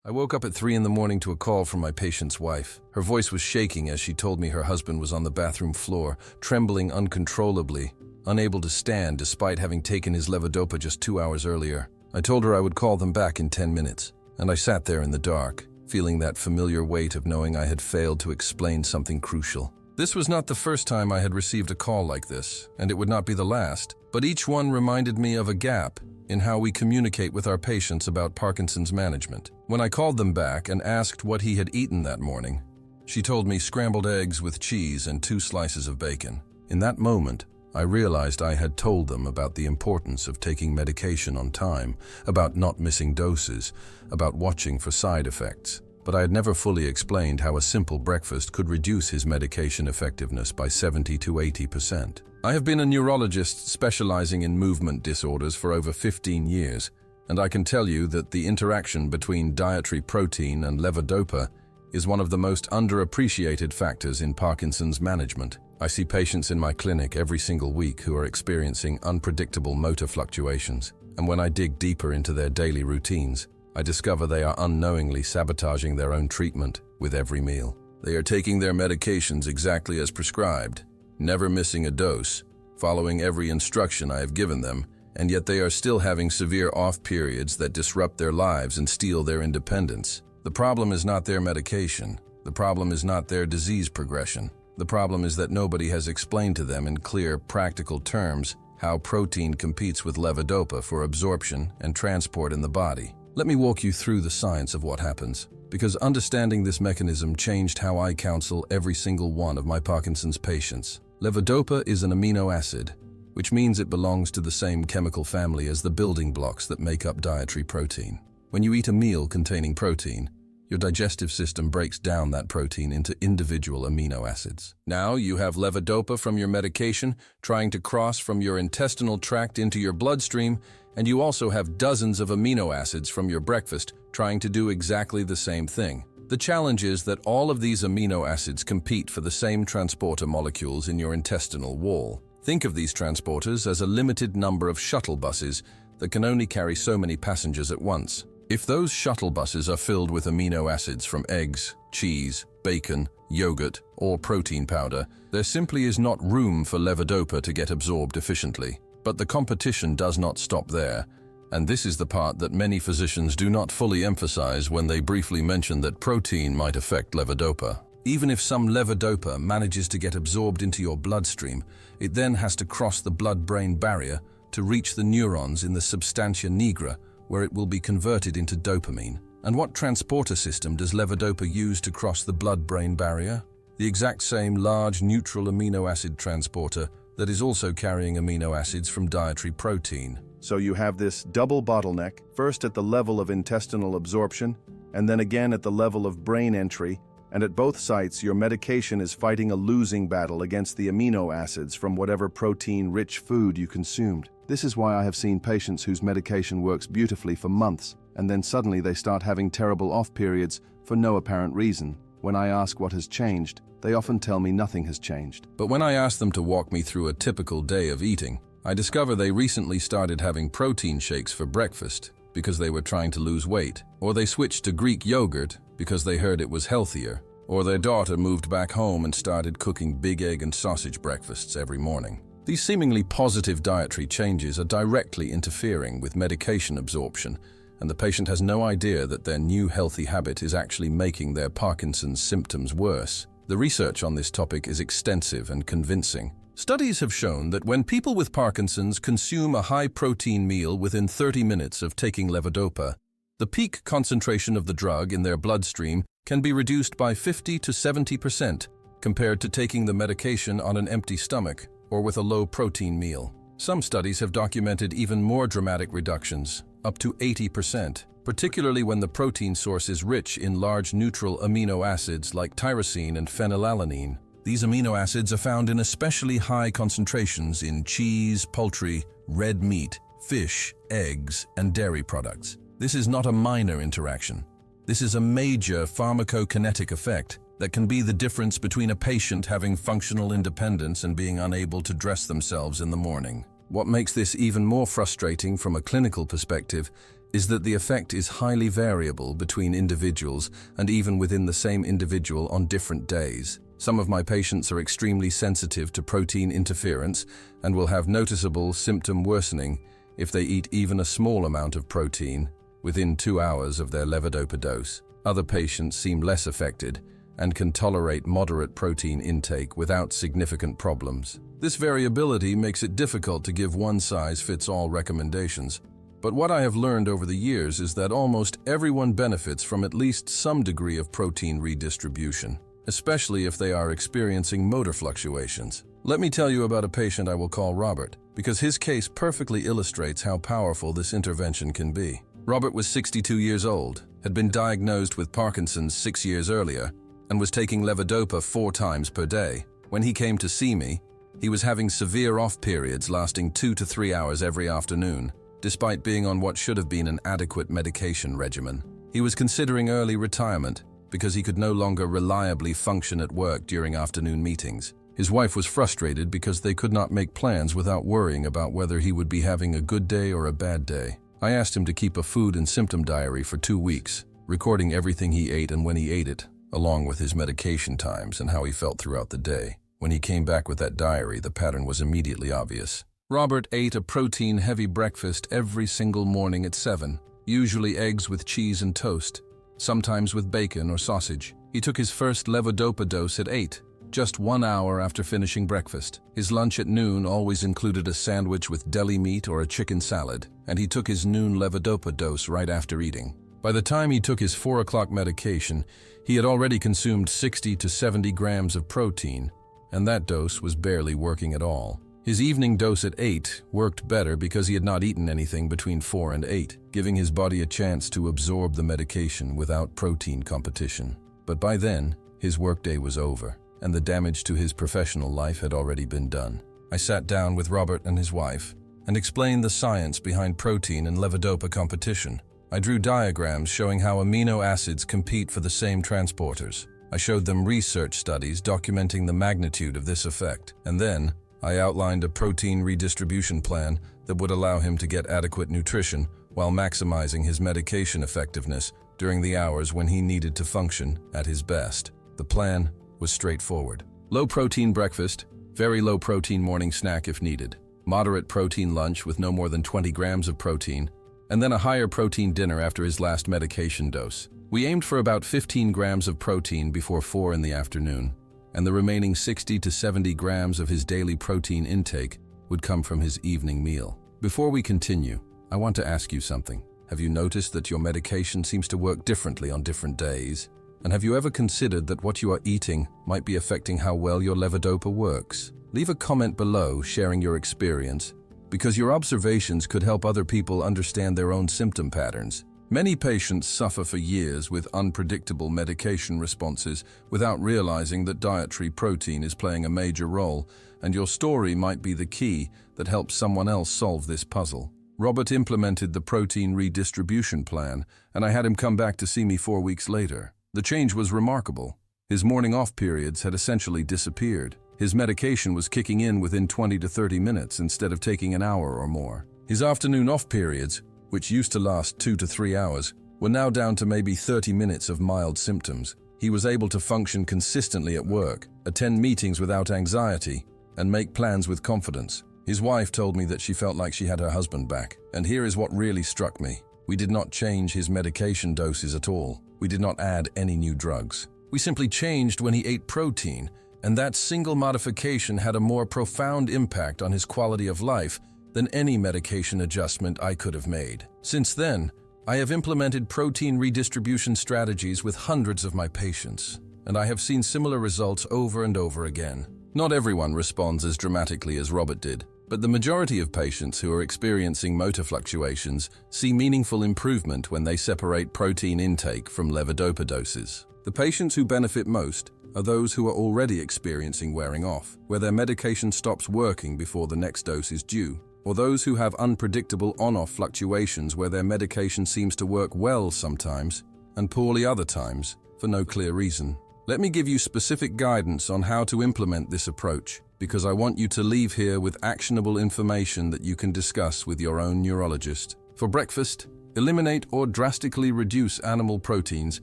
I woke up at 3 in the morning to a call from my patient's wife. Her voice was shaking as she told me her husband was on the bathroom floor, trembling uncontrollably, unable to stand despite having taken his Levodopa just 2 hours earlier. I told her I would call them back in 10 minutes, and I sat there in the dark, feeling that familiar weight of knowing I had failed to explain something crucial. This was not the first time I had received a call like this, and it would not be the last, but each one reminded me of a gap in how we communicate with our patients about Parkinson's management. When I called them back and asked what he had eaten that morning, she told me scrambled eggs with cheese and 2 slices of bacon. In that moment, I realized I had told them about the importance of taking medication on time, about not missing doses, about watching for side effects. But I had never fully explained how a simple breakfast could reduce his medication effectiveness by 70 to 80%. I have been a neurologist specializing in movement disorders for over 15 years, and I can tell you that the interaction between dietary protein and levodopa is one of the most underappreciated factors in Parkinson's management. I see patients in my clinic every single week who are experiencing unpredictable motor fluctuations, and when I dig deeper into their daily routines, I discover they are unknowingly sabotaging their own treatment with every meal. They are taking their medications exactly as prescribed, never missing a dose, following every instruction I have given them, and yet they are still having severe off periods that disrupt their lives and steal their independence. The problem is not their medication. The problem is not their disease progression. The problem is that nobody has explained to them in clear, practical terms how protein competes with levodopa for absorption and transport in the body. Let me walk you through the science of what happens, because understanding this mechanism changed how I counsel every single one of my Parkinson's patients. Levodopa is an amino acid, which means it belongs to the same chemical family as the building blocks that make up dietary protein. When you eat a meal containing protein, your digestive system breaks down that protein into individual amino acids. Now you have levodopa from your medication trying to cross from your intestinal tract into your bloodstream, and you also have dozens of amino acids from your breakfast trying to do exactly the same thing. The challenge is that all of these amino acids compete for the same transporter molecules in your intestinal wall. Think of these transporters as a limited number of shuttle buses that can only carry so many passengers at once. If those shuttle buses are filled with amino acids from eggs, cheese, bacon, yogurt, or protein powder, there simply is not room for levodopa to get absorbed efficiently. But the competition does not stop there, and this is the part that many physicians do not fully emphasize when they briefly mention that protein might affect levodopa. Even if some levodopa manages to get absorbed into your bloodstream, it then has to cross the blood-brain barrier to reach the neurons in the substantia nigra, where it will be converted into dopamine. And what transporter system does levodopa use to cross the blood-brain barrier? The exact same large neutral amino acid transporter that is also carrying amino acids from dietary protein. So you have this double bottleneck, first at the level of intestinal absorption, and then again at the level of brain entry, and at both sites your medication is fighting a losing battle against the amino acids from whatever protein-rich food you consumed. This is why I have seen patients whose medication works beautifully for months, and then suddenly they start having terrible off periods for no apparent reason. When I ask what has changed, they often tell me nothing has changed. But when I ask them to walk me through a typical day of eating, I discover they recently started having protein shakes for breakfast because they were trying to lose weight, or they switched to Greek yogurt because they heard it was healthier, or their daughter moved back home and started cooking big egg and sausage breakfasts every morning. These seemingly positive dietary changes are directly interfering with medication absorption, and the patient has no idea that their new healthy habit is actually making their Parkinson's symptoms worse. The research on this topic is extensive and convincing. Studies have shown that when people with Parkinson's consume a high-protein meal within 30 minutes of taking levodopa, the peak concentration of the drug in their bloodstream can be reduced by 50 to 70% compared to taking the medication on an empty stomach or with a low-protein meal. Some studies have documented even more dramatic reductions, up to 80%, particularly when the protein source is rich in large neutral amino acids like tyrosine and phenylalanine. These amino acids are found in especially high concentrations in cheese, poultry, red meat, fish, eggs, and dairy products. This is not a minor interaction. This is a major pharmacokinetic effect that can be the difference between a patient having functional independence and being unable to dress themselves in the morning. What makes this even more frustrating from a clinical perspective is that the effect is highly variable between individuals and even within the same individual on different days. Some of my patients are extremely sensitive to protein interference and will have noticeable symptom worsening if they eat even a small amount of protein within 2 hours of their levodopa dose. Other patients seem less affected and can tolerate moderate protein intake without significant problems. This variability makes it difficult to give one-size-fits-all recommendations, but what I have learned over the years is that almost everyone benefits from at least some degree of protein redistribution, especially if they are experiencing motor fluctuations. Let me tell you about a patient I will call Robert, because his case perfectly illustrates how powerful this intervention can be. Robert was 62 years old, had been diagnosed with Parkinson's 6 years earlier, and was taking levodopa 4 times per day. When he came to see me, he was having severe off periods lasting 2 to 3 hours every afternoon, despite being on what should have been an adequate medication regimen. He was considering early retirement because he could no longer reliably function at work during afternoon meetings. His wife was frustrated because they could not make plans without worrying about whether he would be having a good day or a bad day. I asked him to keep a food and symptom diary for 2 weeks, recording everything he ate and when he ate it, along with his medication times and how he felt throughout the day. When he came back with that diary, the pattern was immediately obvious. Robert ate a protein-heavy breakfast every single morning at 7, usually eggs with cheese and toast, sometimes with bacon or sausage. He took his first levodopa dose at 8, just 1 hour after finishing breakfast. His lunch at noon always included a sandwich with deli meat or a chicken salad, and he took his noon levodopa dose right after eating. By the time he took his 4 o'clock medication, he had already consumed 60 to 70 grams of protein, and that dose was barely working at all. His evening dose at 8 worked better because he had not eaten anything between 4 and 8, giving his body a chance to absorb the medication without protein competition. But by then, his workday was over, and the damage to his professional life had already been done. I sat down with Robert and his wife and explained the science behind protein and levodopa competition. I drew diagrams showing how amino acids compete for the same transporters. I showed them research studies documenting the magnitude of this effect, and then I outlined a protein redistribution plan that would allow him to get adequate nutrition while maximizing his medication effectiveness during the hours when he needed to function at his best. The plan was straightforward. Low protein breakfast, very low protein morning snack if needed, moderate protein lunch with no more than 20 grams of protein, and then a higher protein dinner after his last medication dose. We aimed for about 15 grams of protein before 4 in the afternoon, and the remaining 60 to 70 grams of his daily protein intake would come from his evening meal. Before we continue, I want to ask you something. Have you noticed that your medication seems to work differently on different days? And have you ever considered that what you are eating might be affecting how well your levodopa works? Leave a comment below sharing your experience, because your observations could help other people understand their own symptom patterns. Many patients suffer for years with unpredictable medication responses without realizing that dietary protein is playing a major role, and your story might be the key that helps someone else solve this puzzle. Robert implemented the protein redistribution plan, and I had him come back to see me 4 weeks later. The change was remarkable. His morning off periods had essentially disappeared. His medication was kicking in within 20 to 30 minutes instead of taking an hour or more. His afternoon off periods, which used to last 2 to 3 hours, were now down to maybe 30 minutes of mild symptoms. He was able to function consistently at work, attend meetings without anxiety, and make plans with confidence. His wife told me that she felt like she had her husband back. And here is what really struck me. We did not change his medication doses at all. We did not add any new drugs. We simply changed when he ate protein, and that single modification had a more profound impact on his quality of life than any medication adjustment I could have made. Since then, I have implemented protein redistribution strategies with hundreds of my patients, and I have seen similar results over and over again. Not everyone responds as dramatically as Robert did, but the majority of patients who are experiencing motor fluctuations see meaningful improvement when they separate protein intake from levodopa doses. The patients who benefit most are those who are already experiencing wearing off, where their medication stops working before the next dose is due, or those who have unpredictable on-off fluctuations where their medication seems to work well sometimes and poorly other times for no clear reason. Let me give you specific guidance on how to implement this approach, because I want you to leave here with actionable information that you can discuss with your own neurologist. For breakfast, Eliminate or drastically reduce animal proteins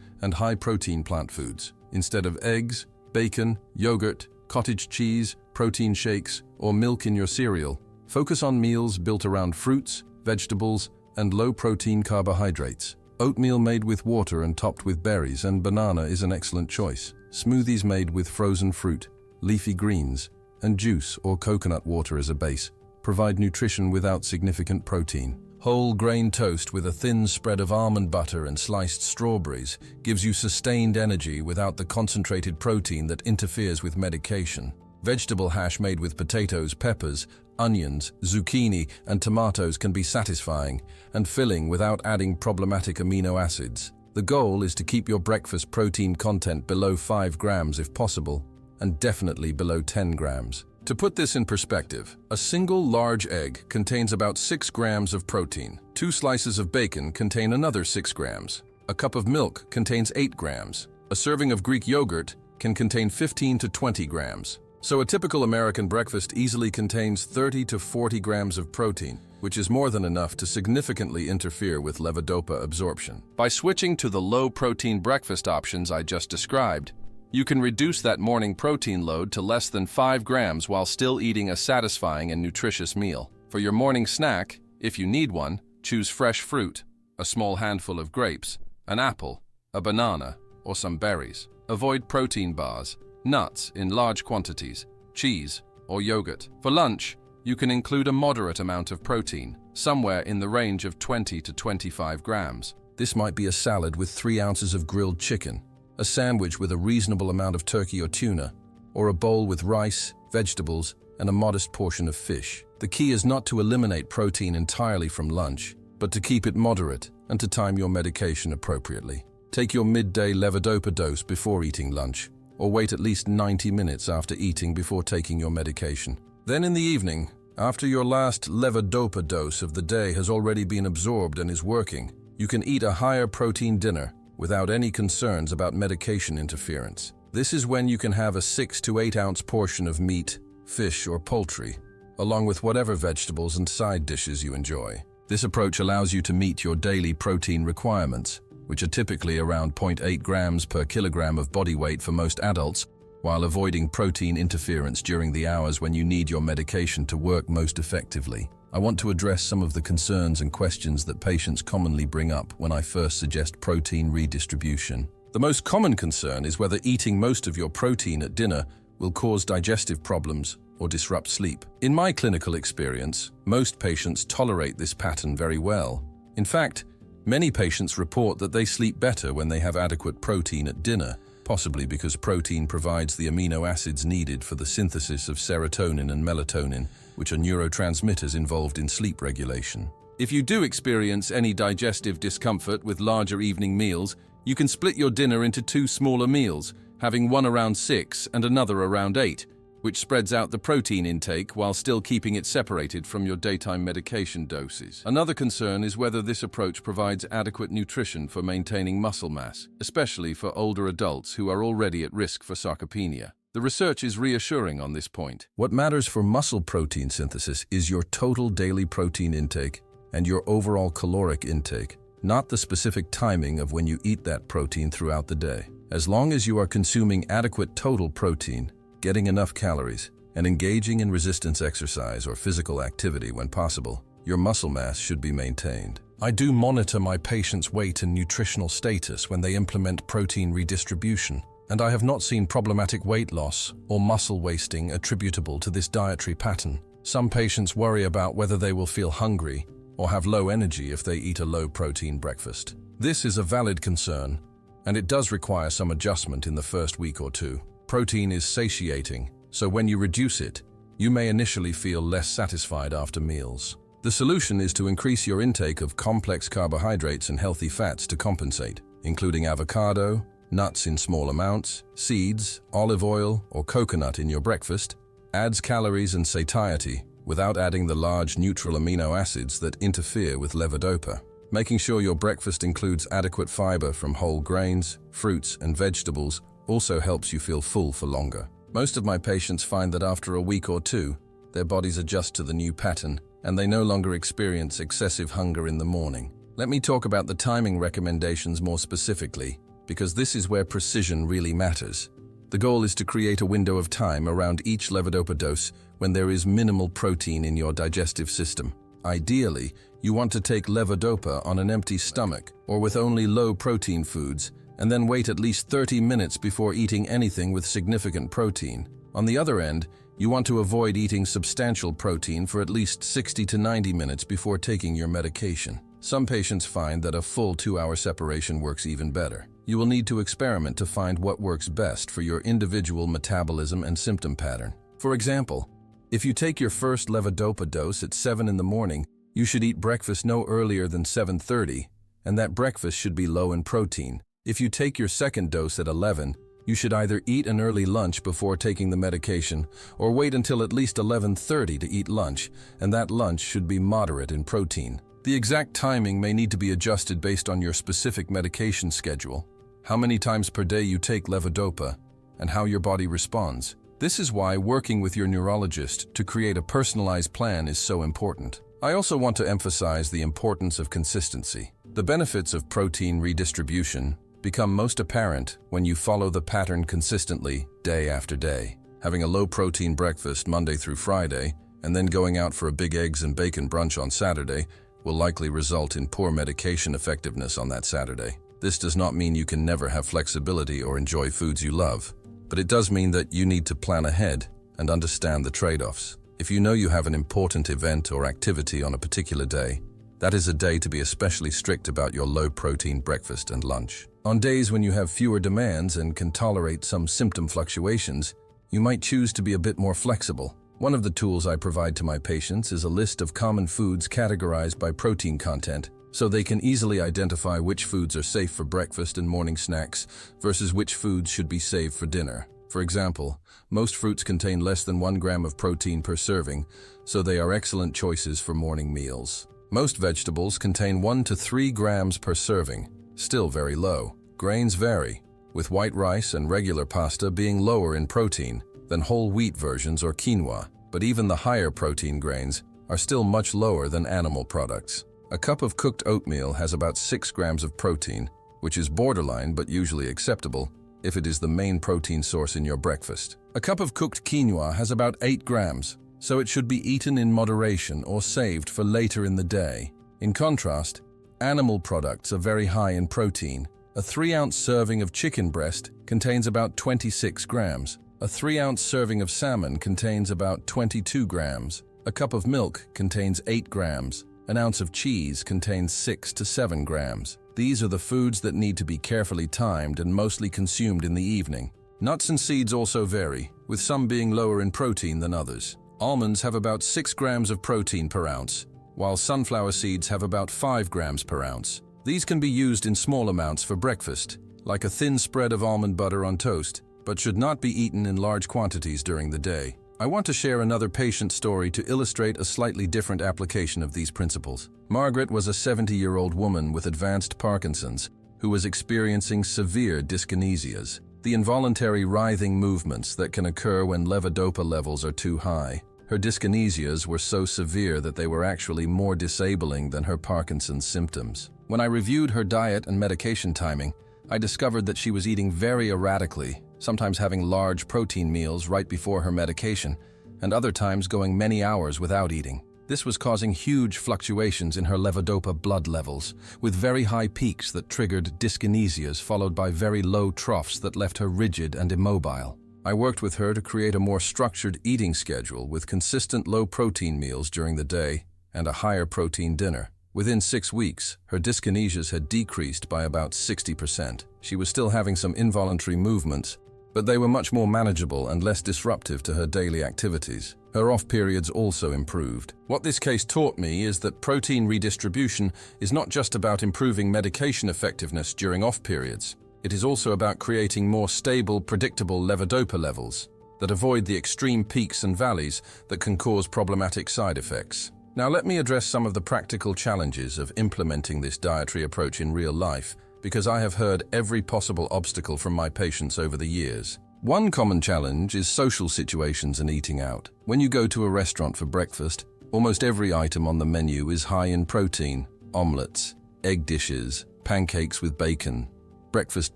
and high-protein plant foods. Instead of eggs, bacon, yogurt, cottage cheese, protein shakes, or milk in your cereal, focus on meals built around fruits, vegetables, and low-protein carbohydrates. Oatmeal made with water and topped with berries and banana is an excellent choice. Smoothies made with frozen fruit, leafy greens, and juice or coconut water as a base provide nutrition without significant protein. Whole grain toast with a thin spread of almond butter and sliced strawberries gives you sustained energy without the concentrated protein that interferes with medication. Vegetable hash made with potatoes, peppers, onions, zucchini, and tomatoes can be satisfying and filling without adding problematic amino acids. The goal is to keep your breakfast protein content below 5 grams if possible, and definitely below 10 grams. To put this in perspective, a single large egg contains about 6 grams of protein. 2 slices of bacon contain another 6 grams. A cup of milk contains 8 grams. A serving of Greek yogurt can contain 15 to 20 grams. So a typical American breakfast easily contains 30 to 40 grams of protein, which is more than enough to significantly interfere with levodopa absorption. By switching to the low-protein breakfast options I just described, you can reduce that morning protein load to less than 5 grams while still eating a satisfying and nutritious meal. For your morning snack, if you need one, choose fresh fruit, a small handful of grapes, an apple, a banana, or some berries. Avoid protein bars, nuts in large quantities, cheese, or yogurt. For lunch, you can include a moderate amount of protein, somewhere in the range of 20 to 25 grams. This might be a salad with 3 ounces of grilled chicken, a sandwich with a reasonable amount of turkey or tuna, or a bowl with rice, vegetables, and a modest portion of fish. The key is not to eliminate protein entirely from lunch, but to keep it moderate and to time your medication appropriately. Take your midday levodopa dose before eating lunch, or wait at least 90 minutes after eating before taking your medication. Then in the evening, after your last levodopa dose of the day has already been absorbed and is working, you can eat a higher protein dinner without any concerns about medication interference. This is when you can have a 6 to 8 ounce portion of meat, fish, or poultry, along with whatever vegetables and side dishes you enjoy. This approach allows you to meet your daily protein requirements, which are typically around 0.8 grams per kilogram of body weight for most adults, while avoiding protein interference during the hours when you need your medication to work most effectively. I want to address some of the concerns and questions that patients commonly bring up when I first suggest protein redistribution. The most common concern is whether eating most of your protein at dinner will cause digestive problems or disrupt sleep. In my clinical experience, most patients tolerate this pattern very well. In fact, many patients report that they sleep better when they have adequate protein at dinner, possibly because protein provides the amino acids needed for the synthesis of serotonin and melatonin, which are neurotransmitters involved in sleep regulation. If you do experience any digestive discomfort with larger evening meals, you can split your dinner into 2 smaller meals, having one around 6 and another around 8, which spreads out the protein intake while still keeping it separated from your daytime medication doses. Another concern is whether this approach provides adequate nutrition for maintaining muscle mass, especially for older adults who are already at risk for sarcopenia. The research is reassuring on this point. What matters for muscle protein synthesis is your total daily protein intake and your overall caloric intake, not the specific timing of when you eat that protein throughout the day. As long as you are consuming adequate total protein, getting enough calories, and engaging in resistance exercise or physical activity when possible, your muscle mass should be maintained. I do monitor my patients' weight and nutritional status when they implement protein redistribution, and I have not seen problematic weight loss or muscle wasting attributable to this dietary pattern. Some patients worry about whether they will feel hungry or have low energy if they eat a low-protein breakfast. This is a valid concern, and it does require some adjustment in the first week or 2. Protein is satiating, so when you reduce it, you may initially feel less satisfied after meals. The solution is to increase your intake of complex carbohydrates and healthy fats to compensate, including avocado, nuts in small amounts, seeds, olive oil, or coconut in your breakfast, adds calories and satiety without adding the large neutral amino acids that interfere with levodopa. Making sure your breakfast includes adequate fiber from whole grains, fruits, and vegetables also helps you feel full for longer. Most of my patients find that after a week or 2, their bodies adjust to the new pattern and they no longer experience excessive hunger in the morning. Let me talk about the timing recommendations more specifically, because this is where precision really matters. The goal is to create a window of time around each levodopa dose when there is minimal protein in your digestive system. Ideally, you want to take levodopa on an empty stomach or with only low-protein foods, and then wait at least 30 minutes before eating anything with significant protein. On the other end, you want to avoid eating substantial protein for at least 60 to 90 minutes before taking your medication. Some patients find that a full 2-hour separation works even better. You will need to experiment to find what works best for your individual metabolism and symptom pattern. For example, if you take your first levodopa dose at 7 in the morning, you should eat breakfast no earlier than 7:30, and that breakfast should be low in protein. If you take your second dose at 11, you should either eat an early lunch before taking the medication or wait until at least 11:30 to eat lunch, and that lunch should be moderate in protein. The exact timing may need to be adjusted based on your specific medication schedule, how many times per day you take levodopa, and how your body responds. This is why working with your neurologist to create a personalized plan is so important. I also want to emphasize the importance of consistency. The benefits of protein redistribution become most apparent when you follow the pattern consistently day after day. Having a low-protein breakfast Monday through Friday, and then going out for a big eggs and bacon brunch on Saturday will likely result in poor medication effectiveness on that Saturday. This does not mean you can never have flexibility or enjoy foods you love, but it does mean that you need to plan ahead and understand the trade-offs. If you know you have an important event or activity on a particular day, that is a day to be especially strict about your low-protein breakfast and lunch. On days when you have fewer demands and can tolerate some symptom fluctuations, you might choose to be a bit more flexible. One of the tools I provide to my patients is a list of common foods categorized by protein content, so they can easily identify which foods are safe for breakfast and morning snacks versus which foods should be saved for dinner. For example, most fruits contain less than 1 gram of protein per serving, so they are excellent choices for morning meals. Most vegetables contain 1 to 3 grams per serving, still very low. Grains vary, with white rice and regular pasta being lower in protein than whole wheat versions or quinoa, but even the higher protein grains are still much lower than animal products. A cup of cooked oatmeal has about 6 grams of protein, which is borderline but usually acceptable if it is the main protein source in your breakfast. A cup of cooked quinoa has about 8 grams, so it should be eaten in moderation or saved for later in the day. In contrast, animal products are very high in protein. A 3-ounce serving of chicken breast contains about 26 grams. A 3-ounce serving of salmon contains about 22 grams. A cup of milk contains 8 grams. An ounce of cheese contains 6 to 7 grams. These are the foods that need to be carefully timed and mostly consumed in the evening. Nuts and seeds also vary, with some being lower in protein than others. Almonds have about 6 grams of protein per ounce, while sunflower seeds have about 5 grams per ounce. These can be used in small amounts for breakfast, like a thin spread of almond butter on toast, but should not be eaten in large quantities during the day. I want to share another patient story to illustrate a slightly different application of these principles. Margaret was a 70-year-old woman with advanced Parkinson's who was experiencing severe dyskinesias, the involuntary writhing movements that can occur when levodopa levels are too high. Her dyskinesias were so severe that they were actually more disabling than her Parkinson's symptoms. When I reviewed her diet and medication timing, I discovered that she was eating very erratically, sometimes having large protein meals right before her medication, and other times going many hours without eating. This was causing huge fluctuations in her levodopa blood levels, with very high peaks that triggered dyskinesias followed by very low troughs that left her rigid and immobile. I worked with her to create a more structured eating schedule with consistent low-protein meals during the day and a higher protein dinner. Within 6 weeks, her dyskinesias had decreased by about 60%. She was still having some involuntary movements, but they were much more manageable and less disruptive to her daily activities. Her off periods also improved. What this case taught me is that protein redistribution is not just about improving medication effectiveness during off periods. It is also about creating more stable, predictable levodopa levels that avoid the extreme peaks and valleys that can cause problematic side effects. Now let me address some of the practical challenges of implementing this dietary approach in real life, because I have heard every possible obstacle from my patients over the years. One common challenge is social situations and eating out. When you go to a restaurant for breakfast, almost every item on the menu is high in protein: omelets, egg dishes, pancakes with bacon, breakfast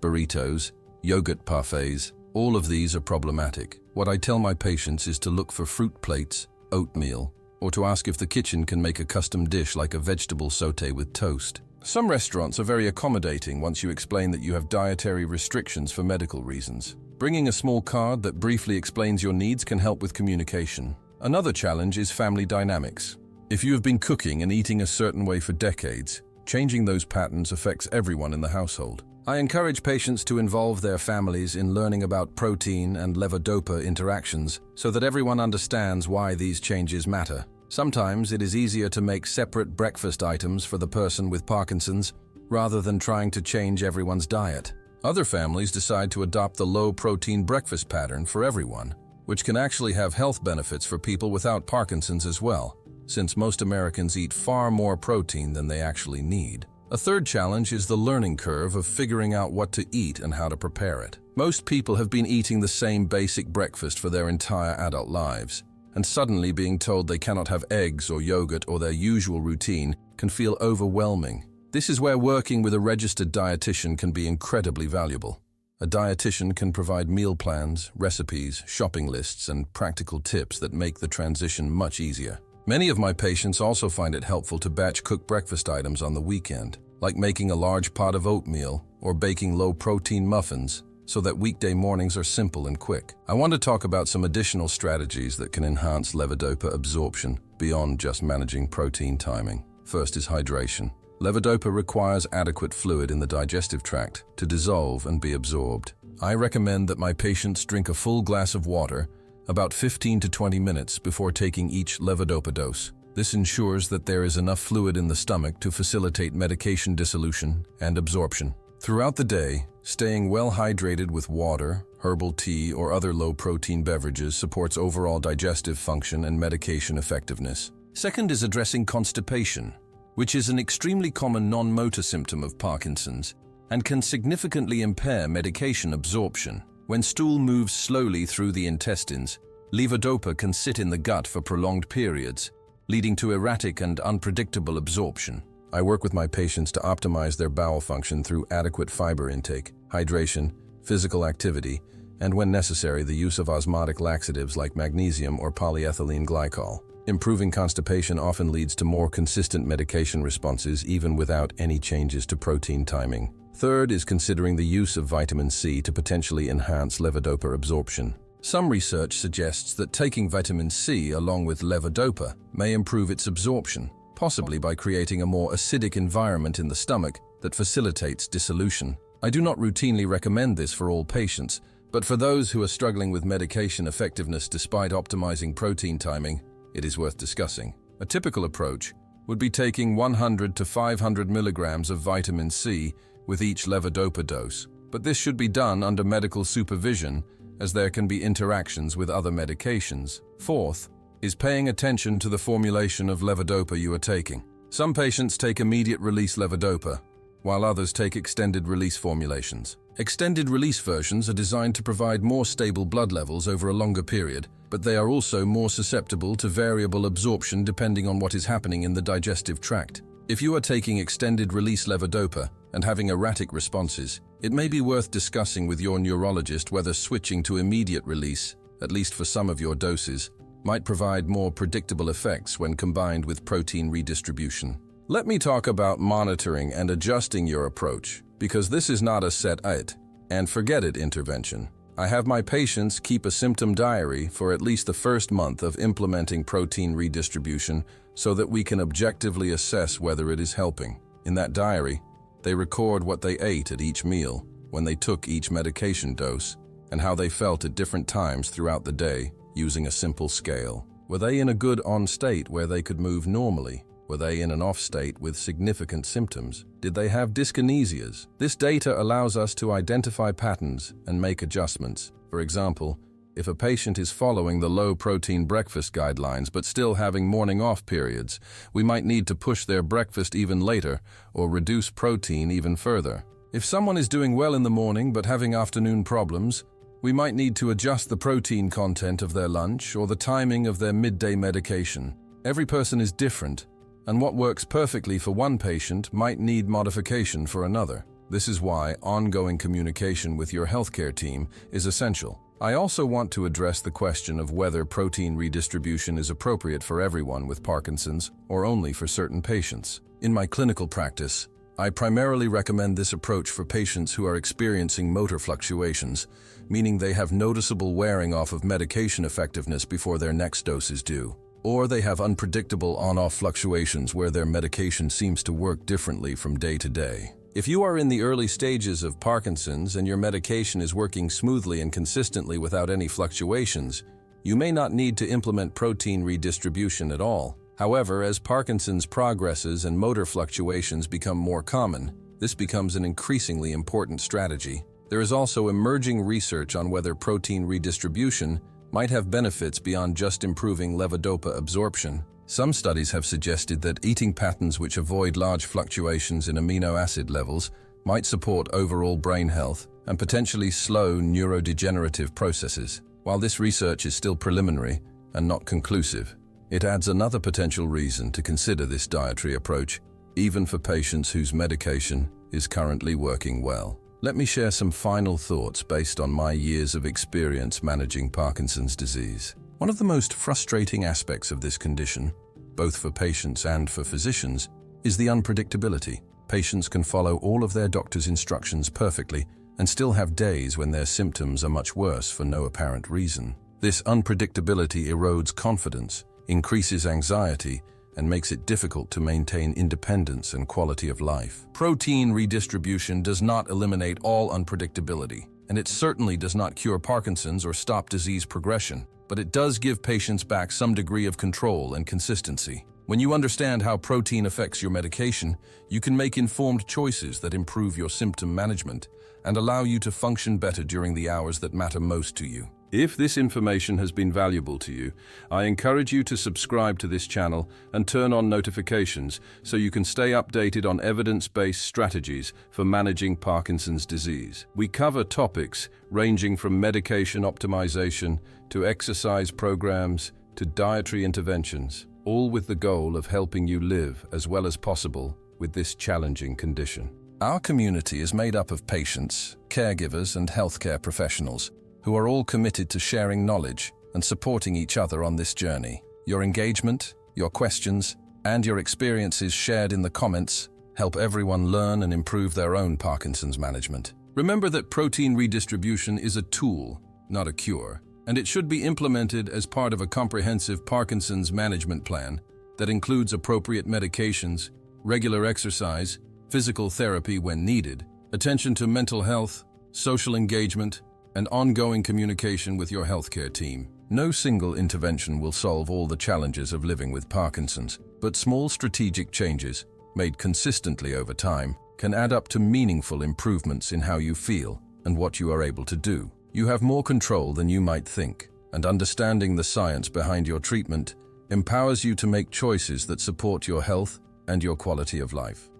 burritos, yogurt parfaits. All of these are problematic. What I tell my patients is to look for fruit plates, oatmeal, or to ask if the kitchen can make a custom dish like a vegetable sauté with toast. Some restaurants are very accommodating once you explain that you have dietary restrictions for medical reasons. Bringing a small card that briefly explains your needs can help with communication. Another challenge is family dynamics. If you have been cooking and eating a certain way for decades, changing those patterns affects everyone in the household. I encourage patients to involve their families in learning about protein and levodopa interactions so that everyone understands why these changes matter. Sometimes it is easier to make separate breakfast items for the person with Parkinson's rather than trying to change everyone's diet. Other families decide to adopt the low-protein breakfast pattern for everyone, which can actually have health benefits for people without Parkinson's as well, since most Americans eat far more protein than they actually need. A third challenge is the learning curve of figuring out what to eat and how to prepare it. Most people have been eating the same basic breakfast for their entire adult lives, and suddenly being told they cannot have eggs or yogurt or their usual routine can feel overwhelming. This is where working with a registered dietitian can be incredibly valuable. A dietitian can provide meal plans, recipes, shopping lists, and practical tips that make the transition much easier. Many of my patients also find it helpful to batch cook breakfast items on the weekend, like making a large pot of oatmeal or baking low-protein muffins, so that weekday mornings are simple and quick. I want to talk about some additional strategies that can enhance levodopa absorption beyond just managing protein timing. First is hydration. Levodopa requires adequate fluid in the digestive tract to dissolve and be absorbed. I recommend that my patients drink a full glass of water about 15 to 20 minutes before taking each levodopa dose. This ensures that there is enough fluid in the stomach to facilitate medication dissolution and absorption. Throughout the day, staying well hydrated with water, herbal tea, or other low-protein beverages supports overall digestive function and medication effectiveness. Second is addressing constipation, which is an extremely common non-motor symptom of Parkinson's and can significantly impair medication absorption. When stool moves slowly through the intestines, levodopa can sit in the gut for prolonged periods, leading to erratic and unpredictable absorption. I work with my patients to optimize their bowel function through adequate fiber intake, hydration, physical activity, and when necessary, the use of osmotic laxatives like magnesium or polyethylene glycol. Improving constipation often leads to more consistent medication responses even without any changes to protein timing. Third is considering the use of vitamin C to potentially enhance levodopa absorption. Some research suggests that taking vitamin C along with levodopa may improve its absorption, possibly by creating a more acidic environment in the stomach that facilitates dissolution. I do not routinely recommend this for all patients, but for those who are struggling with medication effectiveness despite optimizing protein timing, it is worth discussing. A typical approach would be taking 100 to 500 milligrams of vitamin C with each levodopa dose, but this should be done under medical supervision as there can be interactions with other medications. Fourth is paying attention to the formulation of levodopa you are taking. Some patients take immediate release levodopa, while others take extended release formulations. Extended release versions are designed to provide more stable blood levels over a longer period, but they are also more susceptible to variable absorption depending on what is happening in the digestive tract. If you are taking extended release levodopa and having erratic responses, it may be worth discussing with your neurologist whether switching to immediate release, at least for some of your doses, might provide more predictable effects when combined with protein redistribution. Let me talk about monitoring and adjusting your approach, because this is not a set it and forget it intervention. I have my patients keep a symptom diary for at least the first month of implementing protein redistribution so that we can objectively assess whether it is helping. In that diary, they record what they ate at each meal, when they took each medication dose, and how they felt at different times throughout the day using a simple scale. Were they in a good on state where they could move normally? Were they in an off state with significant symptoms? Did they have dyskinesias? This data allows us to identify patterns and make adjustments. For example, if a patient is following the low-protein breakfast guidelines but still having morning off periods, we might need to push their breakfast even later or reduce protein even further. If someone is doing well in the morning but having afternoon problems, we might need to adjust the protein content of their lunch or the timing of their midday medication. Every person is different, and what works perfectly for one patient might need modification for another. This is why ongoing communication with your healthcare team is essential. I also want to address the question of whether protein redistribution is appropriate for everyone with Parkinson's or only for certain patients. In my clinical practice, I primarily recommend this approach for patients who are experiencing motor fluctuations, meaning they have noticeable wearing off of medication effectiveness before their next dose is due. Or they have unpredictable on-off fluctuations where their medication seems to work differently from day to day. If you are in the early stages of Parkinson's and your medication is working smoothly and consistently without any fluctuations, you may not need to implement protein redistribution at all. However, as Parkinson's progresses and motor fluctuations become more common, this becomes an increasingly important strategy. There is also emerging research on whether protein redistribution might have benefits beyond just improving levodopa absorption. Some studies have suggested that eating patterns which avoid large fluctuations in amino acid levels might support overall brain health and potentially slow neurodegenerative processes. While this research is still preliminary and not conclusive, it adds another potential reason to consider this dietary approach, even for patients whose medication is currently working well. Let me share some final thoughts based on my years of experience managing Parkinson's disease. One of the most frustrating aspects of this condition, both for patients and for physicians, is the unpredictability. Patients can follow all of their doctor's instructions perfectly and still have days when their symptoms are much worse for no apparent reason. This unpredictability erodes confidence, increases anxiety, and makes it difficult to maintain independence and quality of life. Protein redistribution does not eliminate all unpredictability, and it certainly does not cure Parkinson's or stop disease progression, but it does give patients back some degree of control and consistency. When you understand how protein affects your medication, you can make informed choices that improve your symptom management and allow you to function better during the hours that matter most to you. If this information has been valuable to you, I encourage you to subscribe to this channel and turn on notifications so you can stay updated on evidence-based strategies for managing Parkinson's disease. We cover topics ranging from medication optimization to exercise programs to dietary interventions, all with the goal of helping you live as well as possible with this challenging condition. Our community is made up of patients, caregivers, and healthcare professionals who are all committed to sharing knowledge and supporting each other on this journey. Your engagement, your questions, and your experiences shared in the comments help everyone learn and improve their own Parkinson's management. Remember that protein redistribution is a tool, not a cure, and it should be implemented as part of a comprehensive Parkinson's management plan that includes appropriate medications, regular exercise, physical therapy when needed, attention to mental health, social engagement, and ongoing communication with your healthcare team. No single intervention will solve all the challenges of living with Parkinson's, but small strategic changes, made consistently over time, can add up to meaningful improvements in how you feel and what you are able to do. You have more control than you might think, and understanding the science behind your treatment empowers you to make choices that support your health and your quality of life.